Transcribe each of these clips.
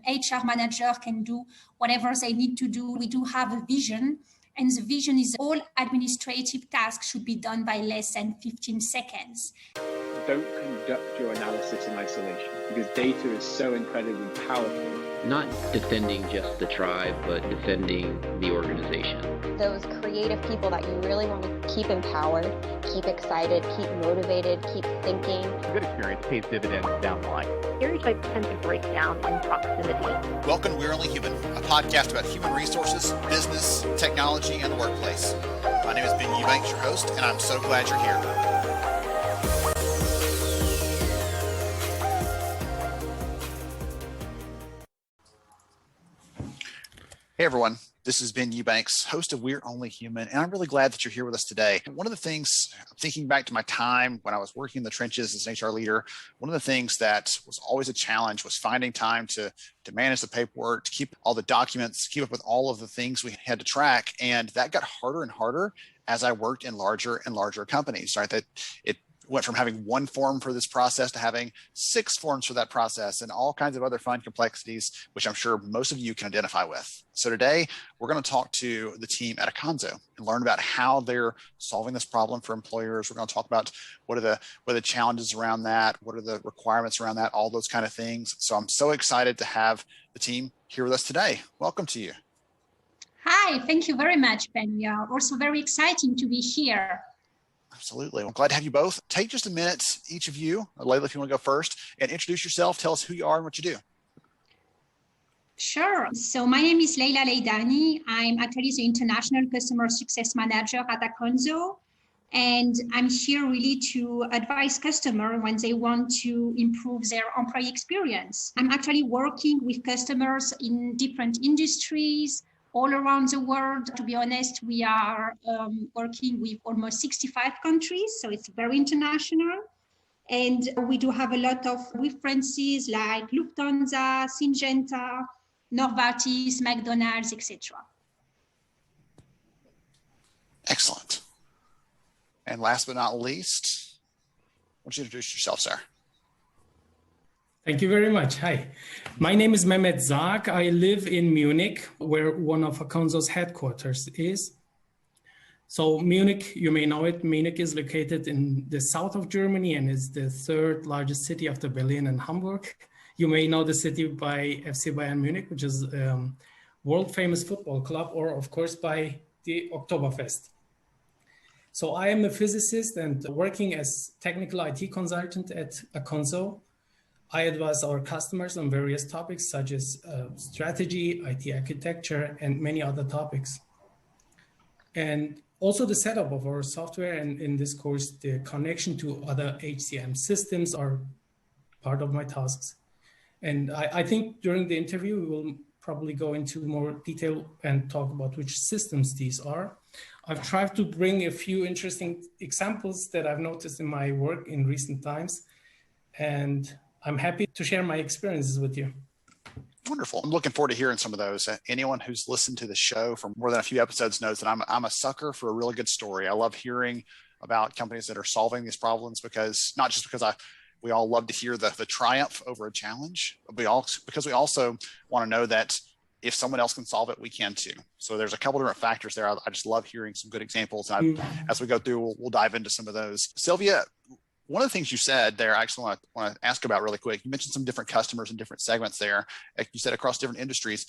HR manager can do whatever they need to do. We do have a vision, and the vision is all administrative tasks should be done by less than 15 seconds. Don't conduct your analysis in isolation because data is so incredibly powerful. Not defending just the tribe, but defending the organization. Those creative people that you really want to keep empowered, keep excited, keep motivated, keep thinking. A good experience pays dividends down the line. Stereotypes tend to break down in proximity. Welcome to We're Only Human, a podcast about human resources, business, technology, and the workplace. My name is Ben Eubanks, your host, and I'm so glad you're here. Hey everyone, this is Ben Eubanks, host of We're Only Human, and I'm really glad that you're here with us today. One of the things, thinking back to my time when I was working in the trenches as an HR leader, one of the things that was always a challenge was finding time to manage the paperwork, to keep all the documents, keep up with all of the things we had to track, and that got harder and harder as I worked in larger and larger companies, right? That it went from having one form for this process to having 6 forms for that process and all kinds of other fun complexities, which I'm sure most of you can identify with. So today we're going to talk to the team at Aconso and learn about how they're solving this problem for employers. We're going to talk about what are the challenges around that, what are the requirements around that, all those kind of things. So I'm so excited to have the team here with us today. Welcome to you. Hi, thank you very much, Ben. Yeah, also very exciting to be here. Absolutely. I'm glad to have you both. Take just a minute, each of you, Leila, if you want to go first, and introduce yourself. Tell us who you are and what you do. Sure. So my name is Leila Laidani. I'm actually the International Customer Success Manager at Aconso. And I'm here really to advise customers when they want to improve their employee experience. I'm actually working with customers in different industries, all around the world. To be honest, we are working with almost 65 countries, so it's very international. And we do have a lot of references like Lufthansa, Syngenta, Novartis, McDonald's, etc. Excellent. And last but not least, why don't you introduce yourself, sir? Thank you very much. Hi, my name is Mehmet Zak. I live in Munich, where one of Aconso's headquarters is. So Munich, you may know it, Munich is located in the south of Germany and is the 3rd largest city after Berlin and Hamburg. You may know the city by FC Bayern Munich, which is a world famous football club, or of course by the Oktoberfest. So I am a physicist and working as technical IT consultant at Aconso. I advise our customers on various topics such as strategy, IT architecture, and many other topics. And also the setup of our software, and in this course, the connection to other HCM systems are part of my tasks. And I think during the interview, we will probably go into more detail and talk about which systems these are. I've tried to bring a few interesting examples that I've noticed in my work in recent times. And I'm happy to share my experiences with you. Wonderful. I'm looking forward to hearing some of those. Anyone who's listened to the show for more than a few episodes knows that I'm a sucker for a really good story. I love hearing about companies that are solving these problems because not just because we all love to hear the triumph over a challenge, but because we also want to know that if someone else can solve it, we can too. So there's a couple different factors there. I just love hearing some good examples. And as we go through, we'll dive into some of those. Sylvia, one of the things you said there, I actually want to ask about really quick. You mentioned some different customers and different segments there. Like you said, across different industries.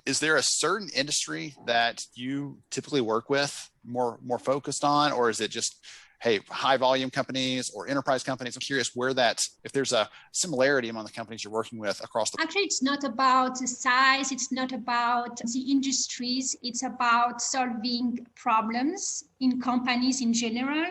Is there a certain industry that you typically work with more focused on, or is it just, hey, high volume companies or enterprise companies? I'm curious if there's a similarity among the companies you're working with across the. Actually, it's not about the size. It's not about the industries. It's about solving problems in companies in general.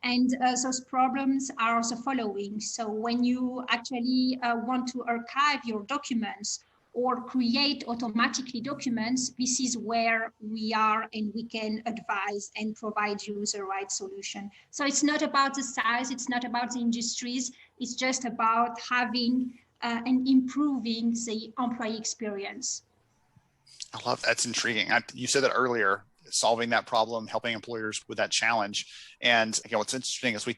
And those problems are the following. So when you actually want to archive your documents or create automatically documents, this is where we are, and we can advise and provide you the right solution. So it's not about the size, it's not about the industries, it's just about having and improving the employee experience. I love that's intriguing. You said that earlier. solving that problem, helping employers with that challenge. And again, what's interesting is we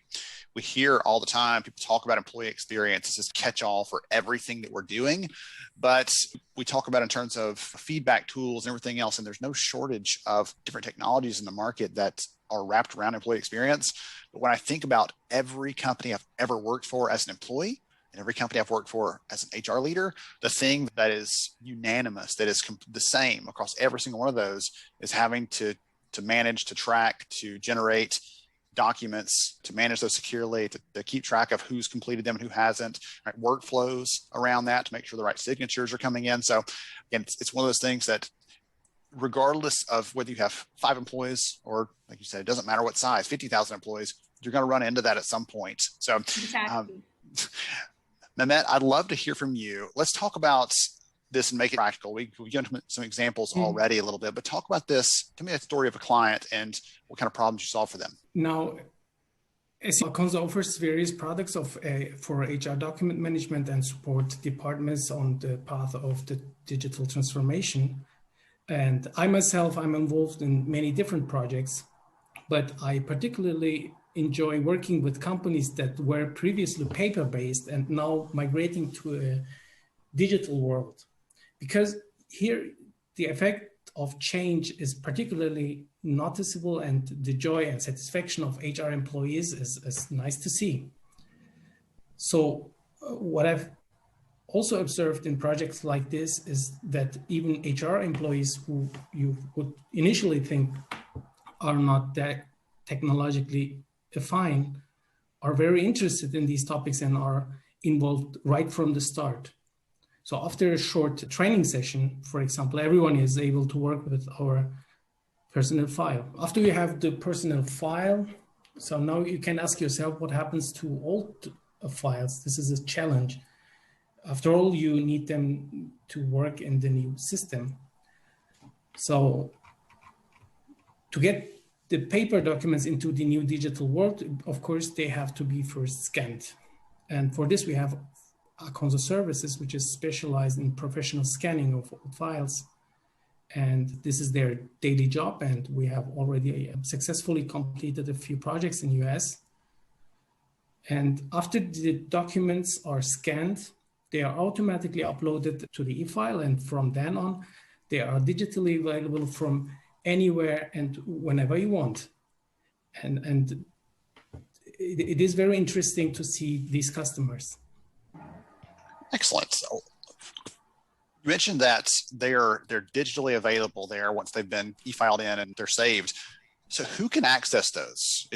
hear all the time, people talk about employee experience as this catch-all for everything that we're doing, but we talk about in terms of feedback tools and everything else, and there's no shortage of different technologies in the market that are wrapped around employee experience. But when I think about every company I've ever worked for as an employee, and every company I've worked for as an HR leader, the thing that is unanimous, that is the same across every single one of those, is having to manage, to track, to generate documents, to manage those securely, to keep track of who's completed them and who hasn't, right? Workflows around that to make sure the right signatures are coming in. So again, it's one of those things that regardless of whether you have 5 employees or, like you said, it doesn't matter what size, 50,000 employees, you're going to run into that at some point. So Exactly. Mehmet, I'd love to hear from you. Let's talk about this and make it practical. We've given some examples already a little bit, but talk about this. Tell me a story of a client and what kind of problems you solve for them. Now, Aconso offers various products for HR document management and support departments on the path of the digital transformation. And I'm involved in many different projects, but I particularly enjoy working with companies that were previously paper-based and now migrating to a digital world. Because here, the effect of change is particularly noticeable, and the joy and satisfaction of HR employees is nice to see. So what I've also observed in projects like this is that even HR employees who you would initially think are not that technologically defined are very interested in these topics and are involved right from the start. So after a short training session, for example, everyone is able to work with our personnel file. After you have the personnel file, so now you can ask yourself what happens to old files. This is a challenge. After all, you need them to work in the new system. So to get the paper documents into the new digital world, of course, they have to be first scanned. And for this, we have Aconso services, which is specialized in professional scanning of old files. And this is their daily job. And we have already successfully completed a few projects in US. And after the documents are scanned, they are automatically uploaded to the e-file. And from then on, they are digitally available from anywhere and whenever you want. And it is very interesting to see these customers. Excellent. So you mentioned that they're digitally available there once they've been e-filed in and they're saved. So who can access those?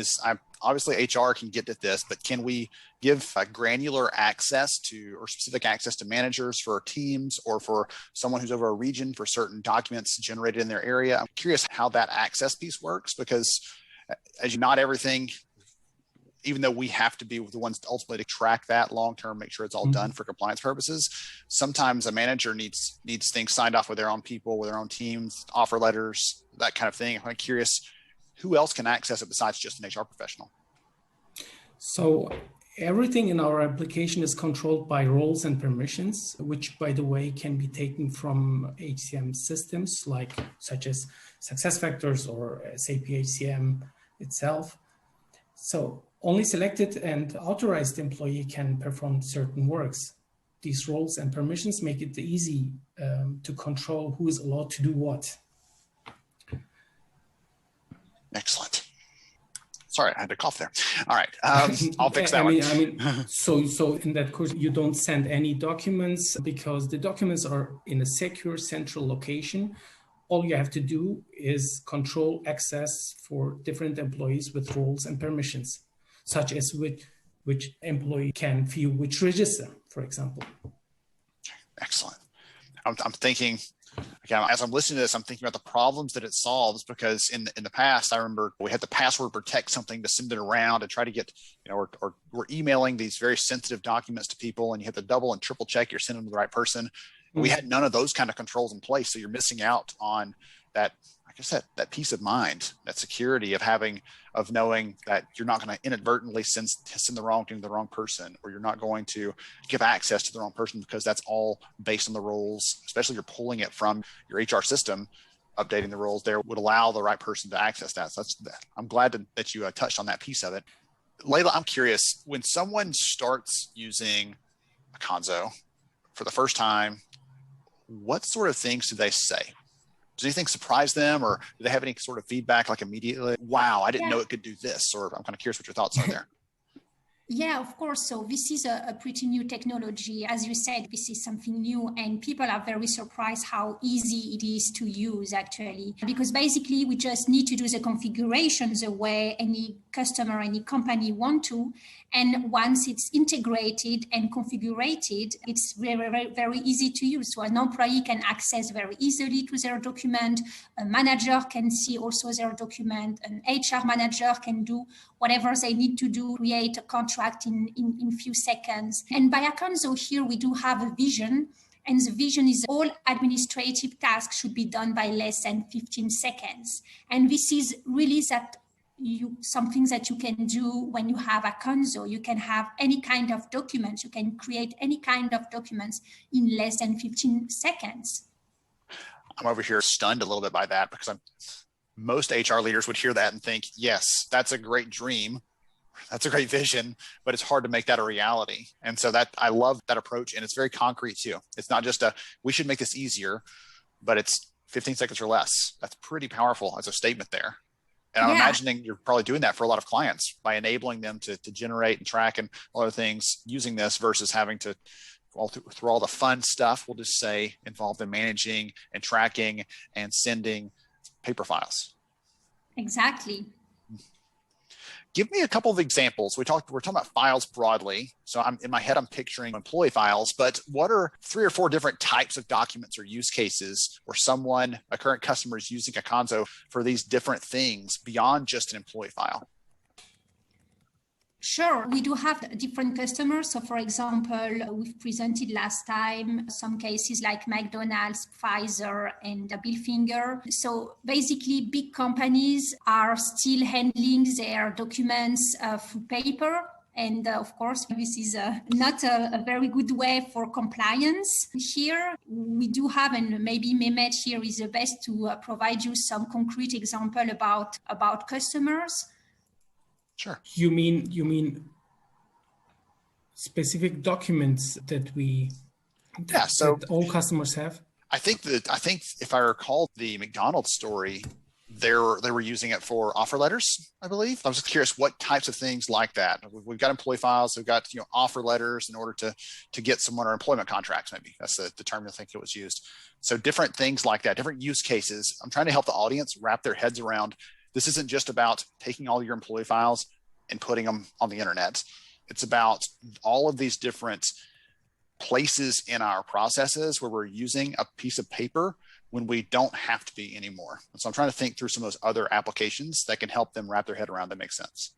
Obviously HR can get at this, but can we give granular access to or specific access to managers for teams or for someone who's over a region for certain documents generated in their area? I'm curious how that access piece works, because as you not everything, even though we have to be the ones ultimately to track that long-term, make sure it's all done for compliance purposes, sometimes a manager needs things signed off with their own people, with their own teams, offer letters, that kind of thing. I'm curious, who else can access it besides just an HR professional? So everything in our application is controlled by roles and permissions, which, by the way, can be taken from HCM systems such as SuccessFactors or SAP HCM itself. So only selected and authorized employee can perform certain works. These roles and permissions make it easy to control who is allowed to do what. Excellent. Sorry, I had to cough there. All right, I'll fix that one. So in that course, you don't send any documents because the documents are in a secure central location. All you have to do is control access for different employees with roles and permissions, such as which employee can view which register, for example. Excellent. I'm thinking, again, as I'm listening to this, I'm thinking about the problems that it solves, because in the past, I remember we had to password protect something to send it around and try to get, or we're emailing these very sensitive documents to people, and you have to double and triple check you're sending them to the right person. We had none of those kind of controls in place. So you're missing out on that, like I said, that peace of mind, that security of knowing that you're not going to inadvertently send the wrong thing to the wrong person, or you're not going to give access to the wrong person, because that's all based on the rules, especially if you're pulling it from your HR system. updating the rules there would allow the right person to access that. So I'm glad that you touched on that piece of it. Leila, I'm curious, when someone starts using Aconso for the first time, what sort of things do they say? Does anything surprise them, or do they have any sort of feedback like immediately? Wow, I didn't know it could do this. Or I'm kind of curious what your thoughts are there. Yeah, of course. So this is a pretty new technology. As you said, this is something new, and people are very surprised how easy it is to use, actually, because basically we just need to do the configuration the way any customer, any company want to. And once it's integrated and configured, it's very, very, very easy to use. So an employee can access very easily to their document. A manager can see also their document. An HR manager can do whatever they need to do, create a contract in few seconds. And by Aconso here, we do have a vision. And the vision is all administrative tasks should be done by less than 15 seconds. And this is really something that you can do when you have Aconso. You can have any kind of documents. You can create any kind of documents in less than 15 seconds. I'm over here stunned a little bit by that, because most HR leaders would hear that and think, yes, that's a great dream. That's a great vision, but it's hard to make that a reality. And so I love that approach, and it's very concrete too. It's not just we should make this easier, but it's 15 seconds or less. That's pretty powerful as a statement there. And I'm imagining you're probably doing that for a lot of clients by enabling them to generate and track and a lot of things using this versus having to through all the fun stuff, we'll just say, involved in managing and tracking and sending paper files. Exactly. Give me a couple of examples. We're talking about files broadly. So in my head, I'm picturing employee files, but what are 3 or 4 different types of documents or use cases where a current customer is using Aconso for these different things beyond just an employee file? Sure, we do have different customers. So for example, we've presented last time some cases like McDonald's, Pfizer, and Billfinger. So basically big companies are still handling their documents through paper. And of course, this is not a very good way for compliance. Here, we do have, and maybe Mehmet here is the best to provide you some concrete example about customers. Sure. You mean specific documents that that all customers have? I think if I recall the McDonald's story, they were using it for offer letters, I believe. I was just curious what types of things like that. We've got employee files, we've got offer letters in order to get someone, or employment contracts, maybe that's the term I think it was used. So different things like that, different use cases. I'm trying to help the audience wrap their heads around. This isn't just about taking all your employee files and putting them on the internet. It's about all of these different places in our processes where we're using a piece of paper when we don't have to be anymore. And so I'm trying to think through some of those other applications that can help them wrap their head around that makes sense.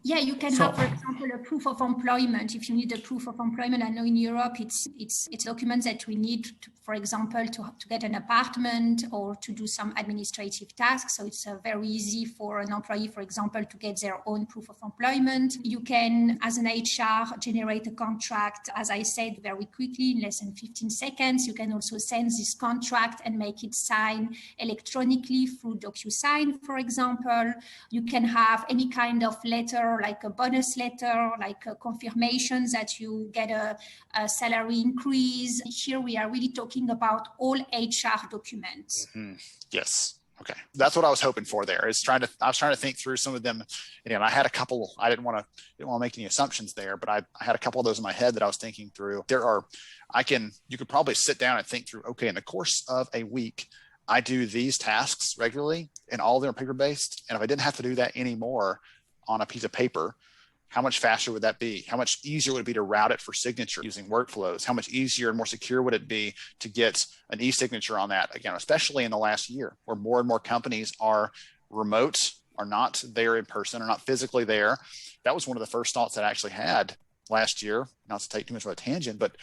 Yeah, you can have, for example, a proof of employment. If you need a proof of employment, I know in Europe it's documents that we need, for example, to get an apartment or to do some administrative tasks. So it's very easy for an employee, for example, to get their own proof of employment. You can, as an HR, generate a contract, as I said, very quickly in less than 15 seconds. You can also send this contract and make it sign electronically through DocuSign, for example. You can have any kind of letter, like a bonus letter, like a confirmation that you get a salary increase. Here we are really talking about all HR documents. Mm-hmm. Yes. Okay. That's what I was hoping for there. I was trying to think through some of them. And I had a couple, I didn't want to make any assumptions there, but I had a couple of those in my head that I was thinking through. You could probably sit down and think through, okay, in the course of a week, I do these tasks regularly and all of them are paper-based. And if I didn't have to do that anymore on a piece of paper, how much faster would that be? How much easier would it be to route it for signature using workflows? How much easier and more secure would it be to get an e-signature on that? Again, especially in the last year where more and more companies are remote, are not there in person, are not physically there. That was one of the first thoughts that I actually had last year, not to take too much of a tangent, but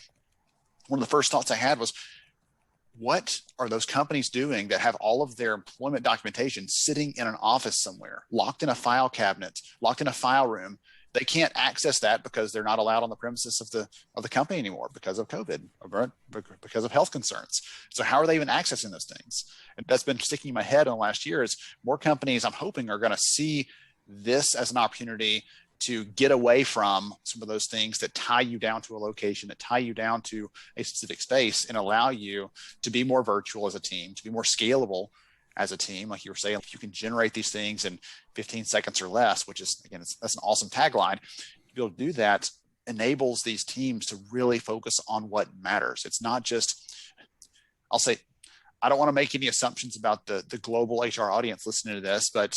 one of the first thoughts I had was, what are those companies doing that have all of their employment documentation sitting in an office somewhere, locked in a file cabinet, locked in a file room, they can't access that because they're not allowed on the premises of the company anymore because of COVID, or because of health concerns. So how are they even accessing those things? And that's been sticking in my head in the last year is more companies, I'm hoping, are going to see this as an opportunity to get away from some of those things that tie you down to a location, that tie you down to a specific space, and allow you to be more virtual as a team, to be more scalable as a team. Like you were saying, if you can generate these things in 15 seconds or less, which is, again, that's an awesome tagline. To be able to do that enables these teams to really focus on what matters. It's not just, I'll say, I don't want to make any assumptions about the global HR audience listening to this, but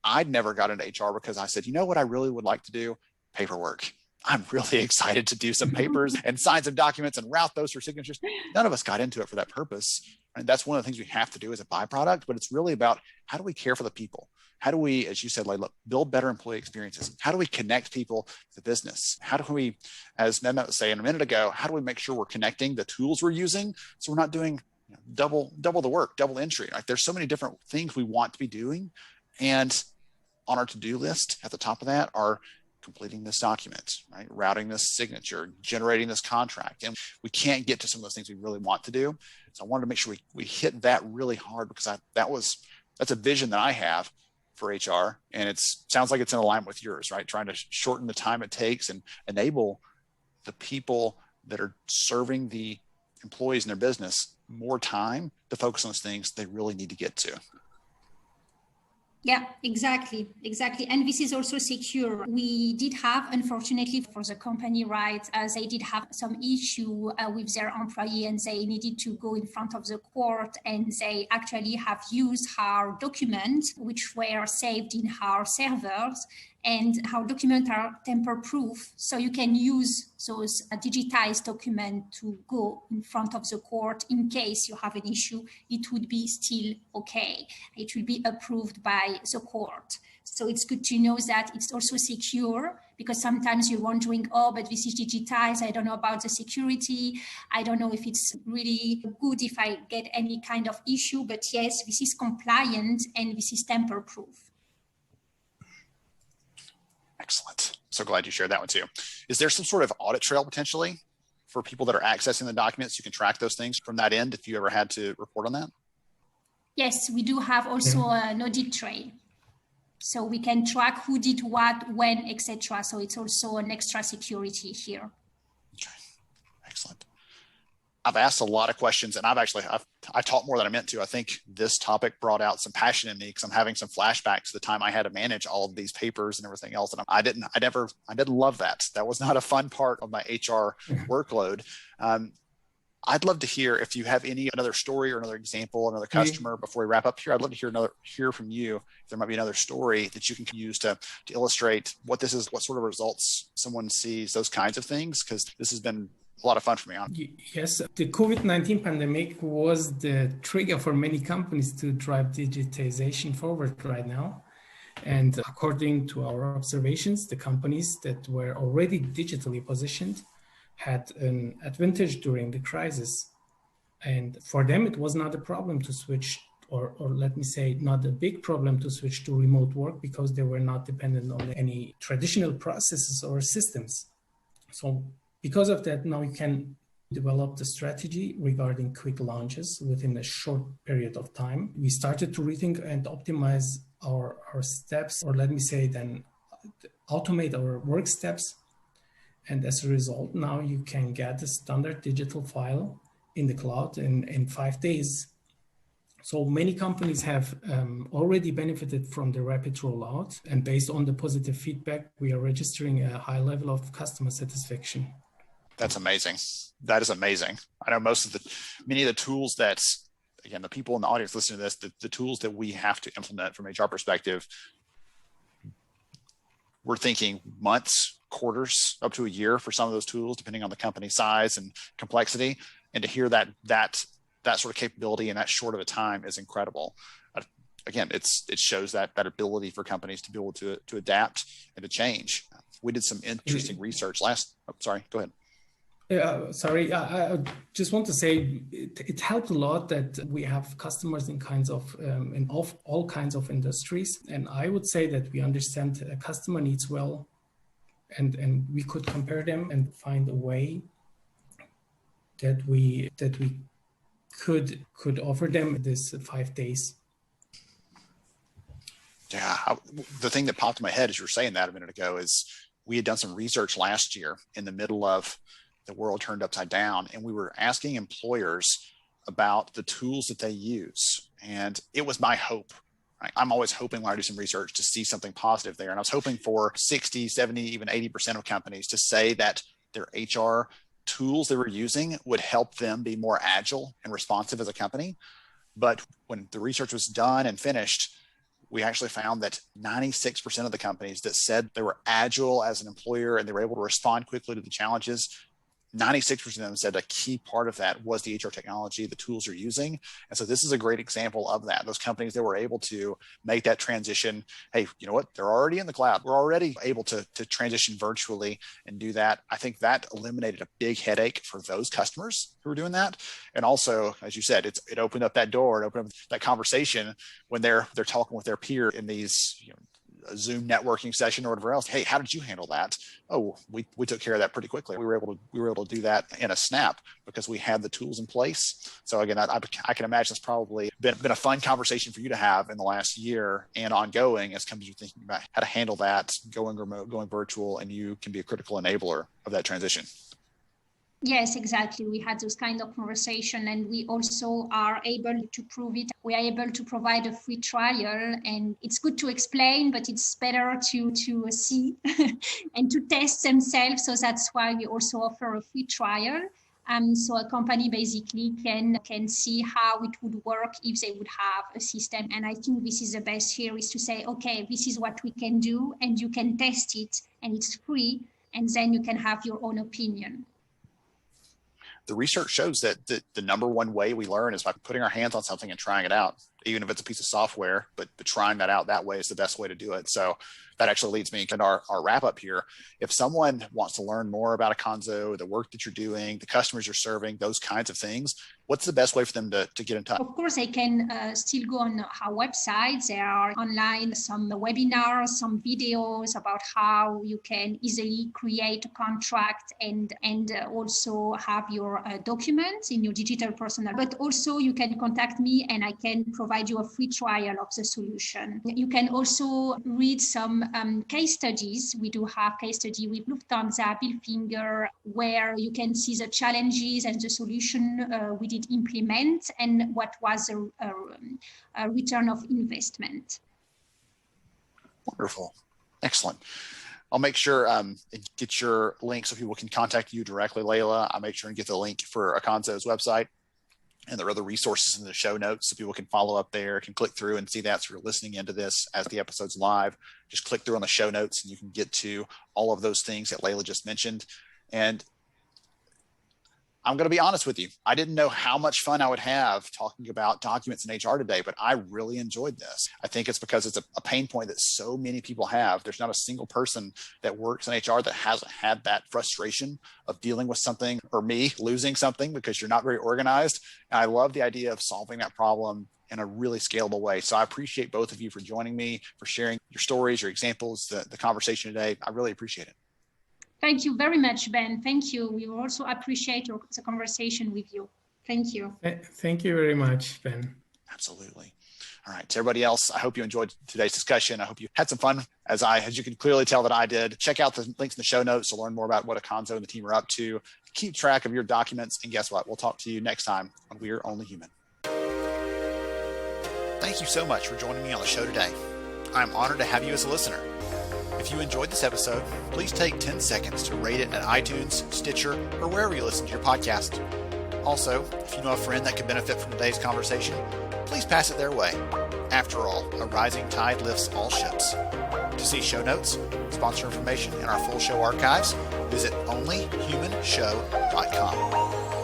I'd never got into HR because I said, you know what I really would like to do? Paperwork. I'm really excited to do some papers and sign some documents and route those for signatures. None of us got into it for that purpose. And that's one of the things we have to do as a byproduct, but it's really about how do we care for the people? How do we, as you said, Leila, build better employee experiences? How do we connect people to the business? How do we, as Mehmet was saying a minute ago, how do we make sure we're connecting the tools we're using so we're not doing double the work, double entry? Like there's so many different things we want to be doing. And on our to-do list at the top of that are completing this document, right? Routing this signature, generating this contract. And we can't get to some of those things we really want to do. So I wanted to make sure we hit that really hard because that's a vision that I have for HR. And it sounds like it's in alignment with yours, right? Trying to shorten the time it takes and enable the people that are serving the employees in their business more time to focus on those things they really need to get to. Yeah, exactly. And this is also secure. We did have, unfortunately for the company, right, they did have some issue with their employee and they needed to go in front of the court, and they actually have used our documents, which were saved in our servers, and our documents are tamper-proof. So you can use those digitized documents to go in front of the court in case you have an issue. It would be still okay. It will be approved by the court. So it's good to know that it's also secure, because sometimes you're wondering, oh, but this is digitized. I don't know about the security. I don't know if it's really good if I get any kind of issue. But yes, this is compliant and this is tamper-proof. Excellent. So glad you shared that one too. Is there some sort of audit trail potentially for people that are accessing the documents? You can track those things from that end if you ever had to report on that? Yes, we do have also an audit trail. So we can track who did what, when, etc. So it's also an extra security here. Okay, excellent. I've asked a lot of questions, and I taught more than I meant to. I think this topic brought out some passion in me because I'm having some flashbacks to the time I had to manage all of these papers and everything else. And I didn't love that. That was not a fun part of my HR workload. I'd love to hear if you have another story or another example, another customer before we wrap up here. I'd love to hear from you. If there might be another story that you can use to illustrate what this is, what sort of results someone sees, those kinds of things, because this has been a lot of fun for me. Yes, the COVID-19 pandemic was the trigger for many companies to drive digitization forward right now. And according to our observations, the companies that were already digitally positioned had an advantage during the crisis. And for them, it was not a problem to switch, or let me say, not a big problem to switch to remote work because they were not dependent on any traditional processes or systems. So because of that, now you can develop the strategy regarding quick launches within a short period of time. We started to rethink and optimize our steps, or let me say then automate our work steps. And as a result, now you can get a standard digital file in the cloud in 5 days. So many companies have already benefited from the rapid rollout. And based on the positive feedback, we are registering a high level of customer satisfaction. That's amazing. That is amazing. I know many of the tools that, again, the people in the audience listening to this, the tools that we have to implement from HR perspective, we're thinking months, quarters, up to a year for some of those tools, depending on the company size and complexity. And to hear that sort of capability in that short of a time is incredible. Again, it shows that ability for companies to be able to adapt and to change. We did some interesting research sorry, go ahead. I just want to say it helped a lot that we have customers in all kinds of industries. And I would say that we understand a customer needs well. and we could compare them and find a way that we could offer them this 5 days. Yeah, the thing that popped in my head as you were saying that a minute ago is we had done some research last year in the middle of the world turned upside down, and we were asking employers about the tools that they use. And it was my hope. Right? I'm always hoping when I do some research to see something positive there. And I was hoping for 60, 70, even 80% of companies to say that their HR tools they were using would help them be more agile and responsive as a company. But when the research was done and finished, we actually found that 96% of the companies that said they were agile as an employer and they were able to respond quickly to the challenges, 96% of them said a key part of that was the HR technology, the tools you're using. And so this is a great example of that. Those companies that were able to make that transition. Hey, you know what? They're already in the cloud. We're already able to transition virtually and do that. I think that eliminated a big headache for those customers who were doing that. And also, as you said, it opened up that door, it opened up that conversation when they're talking with their peer in these, a Zoom networking session or whatever else. Hey, how did you handle that? Oh, we took care of that pretty quickly. We were able to do that in a snap because we had the tools in place. So again, I can imagine it's probably been a fun conversation for you to have in the last year and ongoing as companies are thinking about how to handle that, going remote, going virtual, and you can be a critical enabler of that transition. Yes, exactly. We had those kind of conversation, and we also are able to prove it. We are able to provide a free trial, and it's good to explain, but it's better to see and to test themselves. So that's why we also offer a free trial. So a company basically can see how it would work if they would have a system. And I think this is the best here is to say, okay, this is what we can do, and you can test it, and it's free, and then you can have your own opinion. The research shows that the number one way we learn is by putting our hands on something and trying it out, even if it's a piece of software, but trying that out that way is the best way to do it. So that actually leads me to our wrap up here. If someone wants to learn more about Aconso, the work that you're doing, the customers you're serving, those kinds of things, what's the best way for them to get in touch? Of course, they can still go on our website. There are online some webinars, some videos about how you can easily create a contract and also have your documents in your digital personal. But also you can contact me and I can provide you a free trial of the solution. You can also read some case studies. We do have case study with Lufthansa, Bilfinger, where you can see the challenges and the solution we did implement and what was a return of investment. Wonderful. Excellent. I'll make sure and get your link so people can contact you directly, Leila. I'll make sure and get the link for Aconso's website. And there are other resources in the show notes so people can follow up there, can click through and see that. So you're listening into this as the episode's live. Just click through on the show notes and you can get to all of those things that Leila just mentioned. And I'm going to be honest with you. I didn't know how much fun I would have talking about documents in HR today, but I really enjoyed this. I think it's because it's a pain point that so many people have. There's not a single person that works in HR that hasn't had that frustration of dealing with something or me losing something because you're not very organized. And I love the idea of solving that problem in a really scalable way. So I appreciate both of you for joining me, for sharing your stories, your examples, the conversation today. I really appreciate it. Thank you very much, Ben. Thank you. We also appreciate the conversation with you. Thank you. Thank you very much, Ben. Absolutely. All right. To everybody else, I hope you enjoyed today's discussion. I hope you had some fun, as you can clearly tell that I did. Check out the links in the show notes to learn more about what Aconso and the team are up to. Keep track of your documents. And guess what? We'll talk to you next time on We're Only Human. Thank you so much for joining me on the show today. I'm honored to have you as a listener. If you enjoyed this episode, please take 10 seconds to rate it at iTunes, Stitcher, or wherever you listen to your podcast. Also, if you know a friend that could benefit from today's conversation, please pass it their way. After all, a rising tide lifts all ships. To see show notes, sponsor information, and our full show archives, visit onlyhumanshow.com.